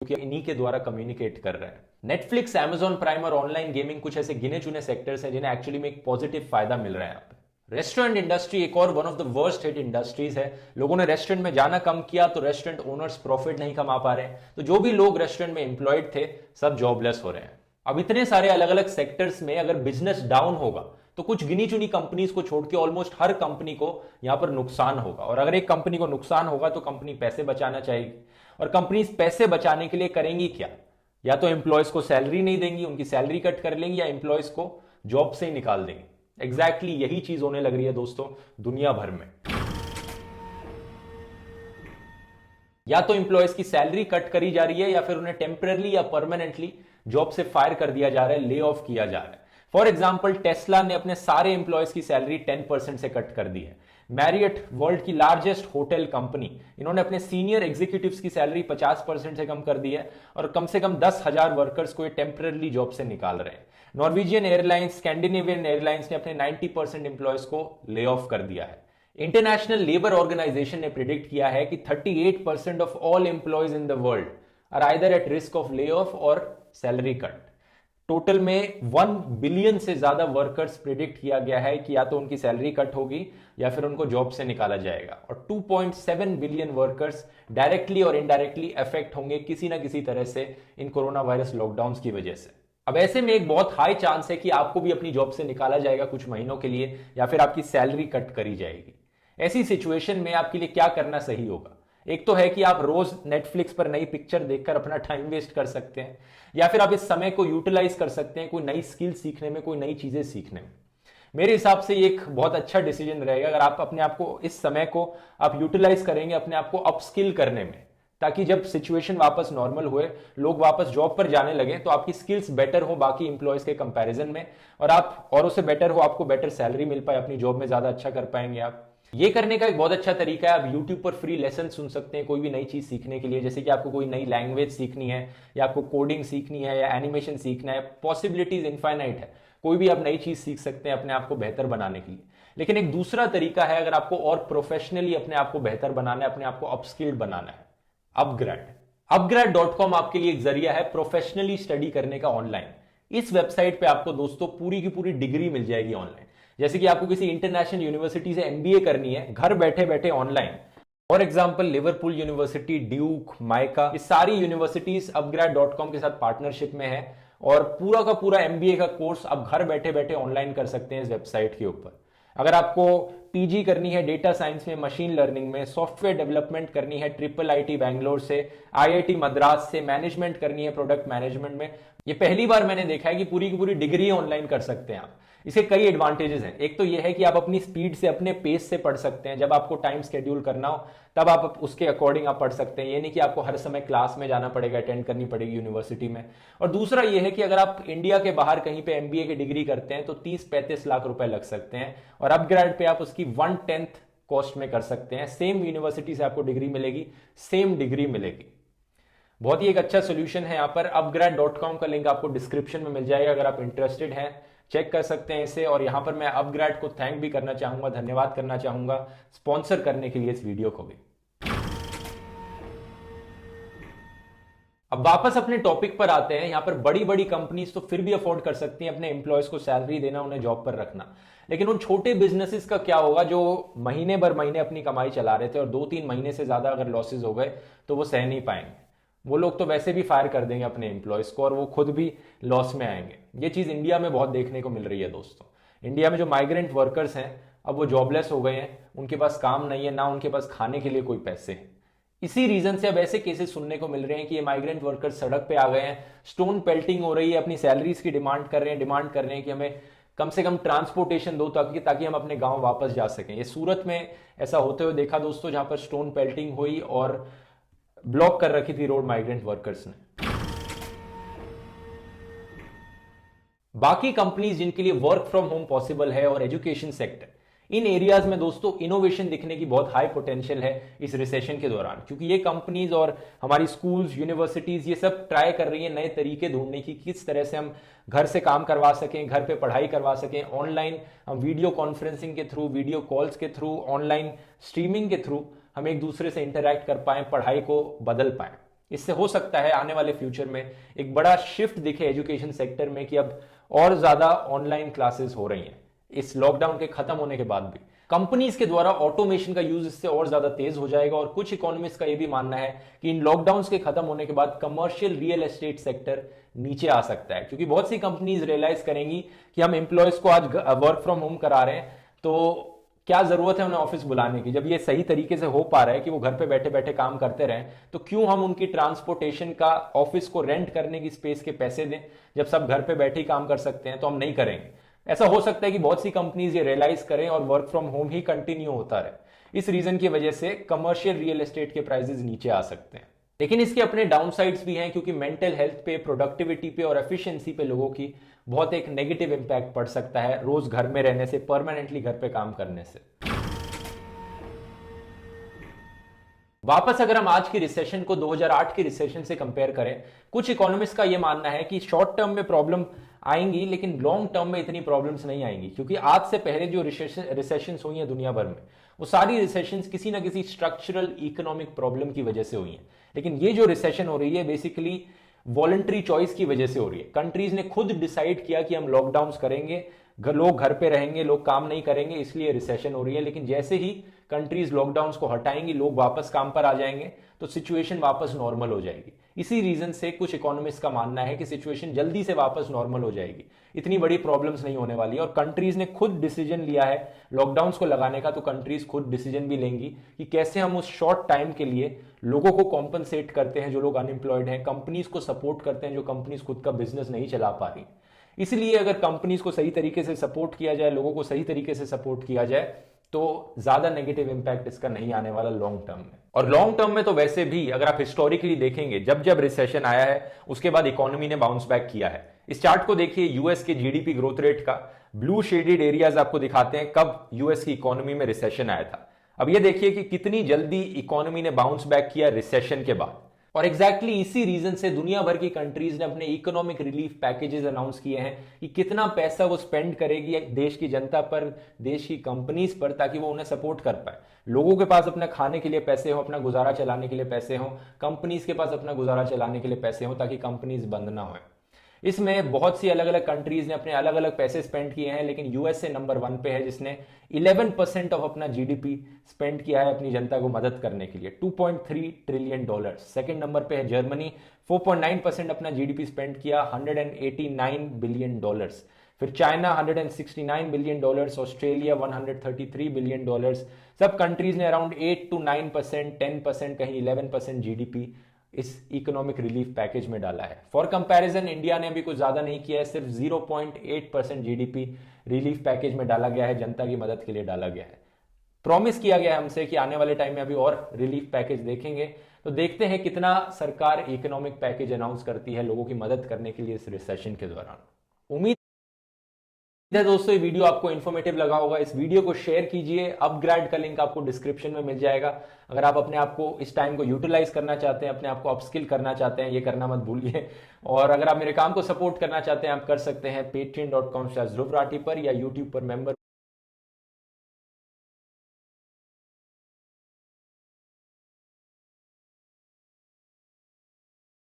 क्योंकि इन्हीं के द्वारा कम्युनिकेट कर रहे हैं। नेटफ्लिक्स, Amazon प्राइम और ऑनलाइन गेमिंग कुछ ऐसे गिने चुने सेक्टर्स हैं जिन्हें एक्चुअली में एक पॉजिटिव फायदा मिल रहा है यहाँ पे। रेस्टोरेंट इंडस्ट्री एक और one of the worst hit industries है। लोगों ने रेस्टोरेंट में जाना कम किया तो रेस्टोरेंट ओनर्स प्रॉफिट नहीं कमा पा रहे हैं, तो जो भी लोग रेस्टोरेंट में एम्प्लॉयड थे सब जॉबलेस हो रहे हैं। अब इतने सारे अलग अलग सेक्टर्स में अगर बिजनेस डाउन होगा तो कुछ गिनी चुनी कंपनीज को छोड़ के ऑलमोस्ट हर कंपनी को यहां पर नुकसान होगा। और अगर एक कंपनी को नुकसान होगा तो कंपनी पैसे बचाना चाहेगी, और कंपनीज पैसे बचाने के लिए करेंगी क्या? या तो एम्प्लॉयज को सैलरी नहीं देंगी, उनकी सैलरी कट कर लेंगी, या एम्प्लॉयज को जॉब से ही निकाल देंगे। एग्जैक्टली यही चीज होने लग रही है दोस्तों दुनिया भर में। या तो एम्प्लॉयज की सैलरी कट करी जा रही है, या फिर उन्हें टेम्पररी या परमानेंटली जॉब से फायर कर दिया जा रहा है, ले ऑफ किया जा रहा है। फॉर एग्जाम्पल, टेस्ला ने अपने सारे एम्प्लॉयज की सैलरी 10% से कट कर दी है। मैरियट, वर्ल्ड की लार्जेस्ट होटल कंपनी, इन्होंने अपने सीनियर एग्जीक्यूटिव्स की सैलरी 50% से कम कर दी है, और कम से कम 10,000 वर्कर्स को ये टेम्पररी जॉब से निकाल रहे हैं। नॉर्वेजियन एयरलाइंस, स्कैंडिनेवियन एयरलाइंस ने अपने 90% एम्प्लॉयज को ले ऑफ कर दिया है। इंटरनेशनल लेबर ऑर्गेनाइजेशन ने प्रिडिक्ट किया है कि 38% of all employees in the world are either at risk of lay off और सैलरी कट। टोटल में 1 बिलियन से ज्यादा वर्कर्स प्रिडिक्ट किया गया है कि या तो उनकी सैलरी कट होगी या फिर उनको जॉब से निकाला जाएगा, और 2.7 बिलियन वर्कर्स डायरेक्टली और इनडायरेक्टली अफेक्ट होंगे किसी ना किसी तरह से इन कोरोना वायरस लॉकडाउन की वजह से। अब ऐसे में एक बहुत हाई चांस है कि आपको भी अपनी जॉब से निकाला जाएगा कुछ महीनों के लिए, या फिर आपकी सैलरी कट करी जाएगी। ऐसी सिचुएशन में आपके लिए क्या करना सही होगा? एक तो है कि आप रोज नेटफ्लिक्स पर नई पिक्चर देखकर अपना टाइम वेस्ट कर सकते हैं, या फिर आप इस समय को यूटिलाइज कर सकते हैं कोई नई स्किल सीखने में, कोई नई चीजें सीखने में। मेरे हिसाब से ये एक बहुत अच्छा डिसीजन रहेगा अगर आप अपने आप को इस समय को आप यूटिलाइज करेंगे अपने आप को अपस्किल करने में, ताकि जब सिचुएशन वापस नॉर्मल हुए, लोग वापस जॉब पर जाने लगे, तो आपकी स्किल्स बेटर हो बाकी इंप्लॉयज के कंपैरिजन में, और आप औरों से बेटर हो, आपको बेटर सैलरी मिल पाए, अपनी जॉब में ज्यादा अच्छा कर पाएंगे आप। ये करने का एक बहुत अच्छा तरीका है, आप YouTube पर फ्री लेसन सुन सकते हैं कोई भी नई चीज सीखने के लिए। जैसे कि आपको कोई नई लैंग्वेज सीखनी है, या आपको कोडिंग सीखनी है, या एनिमेशन सीखना है, पॉसिबिलिटीज इनफाइनाइट है। कोई भी आप नई चीज सीख सकते हैं अपने आप को बेहतर बनाने के लिए। लेकिन एक दूसरा तरीका है, अगर आपको और प्रोफेशनली अपने आप को बेहतर बनाना है, अपने आप को अपस्किल्ड बनाना है, अपग्रेड। अपग्रेड.com आपके लिए एक जरिया है प्रोफेशनली स्टडी करने का ऑनलाइन। इस वेबसाइट पे आपको दोस्तों पूरी की पूरी डिग्री मिल जाएगी ऑनलाइन। जैसे कि आपको किसी इंटरनेशनल यूनिवर्सिटी से एमबीए करनी है घर बैठे बैठे online, for example Liverpool university, Duke, mica, ये सारी यूनिवर्सिटीज अपग्रेड.com के साथ पार्टनरशिप में है, और पूरा का पूरा एमबीए का कोर्स आप घर बैठे बैठे ऑनलाइन कर सकते हैं इस वेबसाइट के ऊपर। अगर आपको पीजी करनी है डेटा साइंस में, मशीन लर्निंग में, सॉफ्टवेयर डेवलपमेंट करनी है ट्रिपल आईटी बैंगलोर से, आईआईटी मद्रास से, मैनेजमेंट करनी है प्रोडक्ट मैनेजमेंट में, ये पहली बार मैंने देखा है कि पूरी की पूरी डिग्री ऑनलाइन कर सकते हैं आप। इसके कई एडवांटेजेस हैं। एक तो यह है कि आप अपनी स्पीड से, अपने पेस से पढ़ सकते हैं। जब आपको टाइम शेड्यूल करना हो तब आप उसके अकॉर्डिंग आप पढ़ सकते हैं। ये नहीं कि आपको हर समय क्लास में जाना पड़ेगा, अटेंड करनी पड़ेगी यूनिवर्सिटी में। और दूसरा यह है कि अगर आप इंडिया के बाहर कहीं पे एमबीए की डिग्री करते हैं तो 30-35 लाख रुपए लग सकते हैं, और अपग्रेड पे आप उसकी 1/10 कॉस्ट में कर सकते हैं। सेम यूनिवर्सिटी से आपको डिग्री मिलेगी, सेम डिग्री मिलेगी। बहुत ही एक अच्छा सोल्यूशन है यहाँ पर। अपग्रेड.com का लिंक आपको डिस्क्रिप्शन में मिल जाएगा, अगर आप इंटरेस्टेड हैं चेक कर सकते हैं इसे। और यहां पर मैं अपग्रेड को थैंक भी करना चाहूंगा, धन्यवाद करना चाहूंगा स्पॉन्सर करने के लिए इस वीडियो को भी। अब वापस अपने टॉपिक पर आते हैं। यहां पर बड़ी बड़ी कंपनीज तो फिर भी अफोर्ड कर सकती हैं अपने एम्प्लॉयज को सैलरी देना, उन्हें जॉब पर रखना, लेकिन उन छोटे बिजनेसेस का क्या होगा जो महीने भर महीने अपनी कमाई चला रहे थे और 2-3 महीने से ज्यादा अगर लॉसेज हो गए तो वो सह नहीं पाएंगे। वो लोग तो वैसे भी फायर कर देंगे अपने एम्प्लॉयज को, और वो खुद भी लॉस में आएंगे। ये चीज इंडिया में बहुत देखने को मिल रही है दोस्तों। इंडिया में जो माइग्रेंट वर्कर्स हैं अब वो जॉबलेस हो गए हैं, उनके पास काम नहीं है, ना उनके पास खाने के लिए कोई पैसे हैं। इसी रीजन से अब ऐसे केसेस सुनने को मिल रहे हैं कि ये माइग्रेंट वर्कर्स सड़क पे आ गए हैं, स्टोन पेल्टिंग हो रही है, अपनी सैलरीज की डिमांड कर रहे हैं कि हमें कम से कम ट्रांसपोर्टेशन दो ताकि हम अपने गांव वापस जा सकें। ये सूरत में ऐसा होते हुए देखा दोस्तों, जहां पर स्टोन पेल्टिंग हुई और ब्लॉक कर रखी थी रोड माइग्रेंट वर्कर्स ने। बाकी कंपनीज जिनके लिए वर्क फ्रॉम होम पॉसिबल है और एजुकेशन सेक्टर, इन एरियाज में दोस्तों इनोवेशन दिखने की बहुत हाई पोटेंशियल है इस रिसेशन के दौरान, क्योंकि ये कंपनीज और हमारी स्कूल्स, यूनिवर्सिटीज ये सब ट्राई कर रही है नए तरीके ढूंढने की, किस तरह से हम घर से काम करवा सकें, घर पे पढ़ाई करवा सकें, ऑनलाइन हम वीडियो कॉन्फ्रेंसिंग के थ्रू, वीडियो कॉल्स के थ्रू, ऑनलाइन स्ट्रीमिंग के थ्रू हम एक दूसरे से इंटरैक्ट कर पाएं, पढ़ाई को बदल पाएं। इससे हो सकता है आने वाले फ्यूचर में एक बड़ा शिफ्ट दिखे एजुकेशन सेक्टर में कि अब और ज्यादा ऑनलाइन क्लासेस हो रही हैं इस लॉकडाउन के खत्म होने के बाद भी। कंपनीज के द्वारा ऑटोमेशन का यूज इससे और ज्यादा तेज हो जाएगा और कुछ इकोनॉमिस्ट का यह भी मानना है कि इन लॉकडाउन के खत्म होने के बाद कमर्शियल रियल एस्टेट सेक्टर नीचे आ सकता है, क्योंकि बहुत सी कंपनीज रियलाइज करेंगी कि हम एम्प्लॉयज को आज वर्क फ्रॉम होम करा रहे हैं तो क्या जरूरत है उन्हें ऑफिस बुलाने की। जब ये सही तरीके से हो पा रहा है कि वो घर पे बैठे बैठे काम करते रहें तो क्यों हम उनकी ट्रांसपोर्टेशन का, ऑफिस को रेंट करने की स्पेस के पैसे दें जब सब घर पे बैठे ही काम कर सकते हैं। तो हम नहीं करेंगे। ऐसा हो सकता है कि बहुत सी कंपनीज ये रियलाइज करें और work from home he continue होता रहे। इस रीजन की वजह से कमर्शियल रियल एस्टेट के प्राइसेस नीचे आ सकते हैं। लेकिन इसके अपने डाउनसाइड्स भी हैं, क्योंकि मेंटल हेल्थ पे, प्रोडक्टिविटी पे और एफिशिएंसी पे लोगों की बहुत एक नेगेटिव इंपैक्ट पड़ सकता है रोज घर में रहने से, परमानेंटली घर पे काम करने से। वापस अगर हम आज की रिसेशन को 2008 की रिसेशन से कंपेयर करें, कुछ इकोनॉमिस्ट का यह मानना है कि शॉर्ट टर्म में प्रॉब्लम आएंगी लेकिन लॉन्ग टर्म में इतनी प्रॉब्लम्स नहीं आएंगी, क्योंकि आज से पहले जो रिसेशन हुई है दुनिया भर में वो सारी रिसेशन किसी ना किसी स्ट्रक्चरल इकोनॉमिक प्रॉब्लम की वजह से हुई है। लेकिन ये जो रिसेशन हो रही है बेसिकली वॉलंटरी चॉइस की वजह से हो रही है। कंट्रीज ने खुद डिसाइड किया कि हम लॉकडाउन करेंगे, लोग घर पे रहेंगे, लोग काम नहीं करेंगे, इसलिए रिसेशन हो रही है। लेकिन जैसे ही कंट्रीज लॉकडाउन को हटाएंगी, लोग वापस काम पर आ जाएंगे तो सिचुएशन वापस नॉर्मल हो जाएगी। इसी रीजन से कुछ इकोनॉमिस्ट का मानना है कि सिचुएशन जल्दी से वापस नॉर्मल हो जाएगी, इतनी बड़ी प्रॉब्लम्स नहीं होने वाली। और कंट्रीज ने खुद डिसीजन लिया है लॉकडाउन को लगाने का, तो कंट्रीज खुद डिसीजन भी लेंगी कि कैसे हम उस शॉर्ट टाइम के लिए लोगों को कॉम्पनसेट करते हैं जो लोग अनएम्प्लॉयड हैं, कंपनीज को सपोर्ट करते हैं जो कंपनीज खुद का बिजनेस नहीं चला पा रही। इसलिए अगर कंपनीज को सही तरीके से सपोर्ट किया जाए, लोगों को सही तरीके से सपोर्ट किया जाए तो ज्यादा नेगेटिव इंपैक्ट इसका नहीं आने वाला लॉन्ग टर्म में। और लॉन्ग टर्म में तो वैसे भी अगर आप हिस्टोरिकली देखेंगे, जब जब रिसेशन आया है उसके बाद इकोनॉमी ने बाउंस बैक किया है। इस चार्ट को देखिए यूएस के जीडीपी ग्रोथ रेट का, ब्लू शेडेड एरियाज आपको दिखाते हैं कब यूएस की इकोनॉमी में रिसेशन आया था। अब ये देखिए कि कितनी जल्दी इकोनॉमी ने बाउंस बैक किया रिसेशन के बाद। और एग्जैक्टली इसी रीजन से दुनिया भर की कंट्रीज ने अपने इकोनॉमिक रिलीफ पैकेजेस अनाउंस किए हैं कि कितना पैसा वो स्पेंड करेगी देश की जनता पर, देश की कंपनीज पर, ताकि वो उन्हें सपोर्ट कर पाए। लोगों के पास अपना खाने के लिए पैसे हो, अपना गुजारा चलाने के लिए पैसे हो, कंपनीज के पास अपना गुजारा चलाने के लिए पैसे हो, ताकि कंपनीज बंद ना हो। इसमें बहुत सी अलग अलग कंट्रीज ने अपने अलग अलग पैसे स्पेंड किए हैं, लेकिन यूएसए नंबर 1 पे है जिसने 11% ऑफ अपना जीडीपी स्पेंड किया है अपनी जनता को मदद करने के लिए, $2.3 ट्रिलियन। सेकंड नंबर पे है जर्मनी, 4.9% अपना जीडीपी स्पेंड किया, $189 बिलियन। फिर चाइना $169 बिलियन, ऑस्ट्रेलिया $133 बिलियन। सब कंट्रीज ने अराउंड 8 to 9%, 10%, कहीं 11% जीडीपी इस इकोनॉमिक रिलीफ पैकेज में डाला है। फॉर कंपैरिजन इंडिया ने भी कुछ ज्यादा नहीं किया है, सिर्फ 0.8% जीडीपी रिलीफ पैकेज में डाला गया है, जनता की मदद के लिए डाला गया है। प्रॉमिस किया गया है हमसे कि आने वाले टाइम में अभी और रिलीफ पैकेज देखेंगे, तो देखते हैं कितना सरकार इकोनॉमिक पैकेज अनाउंस करती है लोगों की मदद करने के लिए इस रिसेशन के दौरान। उम्मीद है दोस्तों ये वीडियो आपको इन्फॉर्मेटिव लगा होगा। इस वीडियो को शेयर कीजिए, अपग्रेड का लिंक आपको डिस्क्रिप्शन में मिल जाएगा। अगर आप अपने आप को इस टाइम को यूटिलाइज करना चाहते हैं, अपने आप को अपस्किल करना चाहते हैं, ये करना मत भूलिए। और अगर आप मेरे काम को सपोर्ट करना चाहते हैं आप कर सकते हैं patreon.com/ध्रुव राठी पर या यूट्यूब पर मेंबर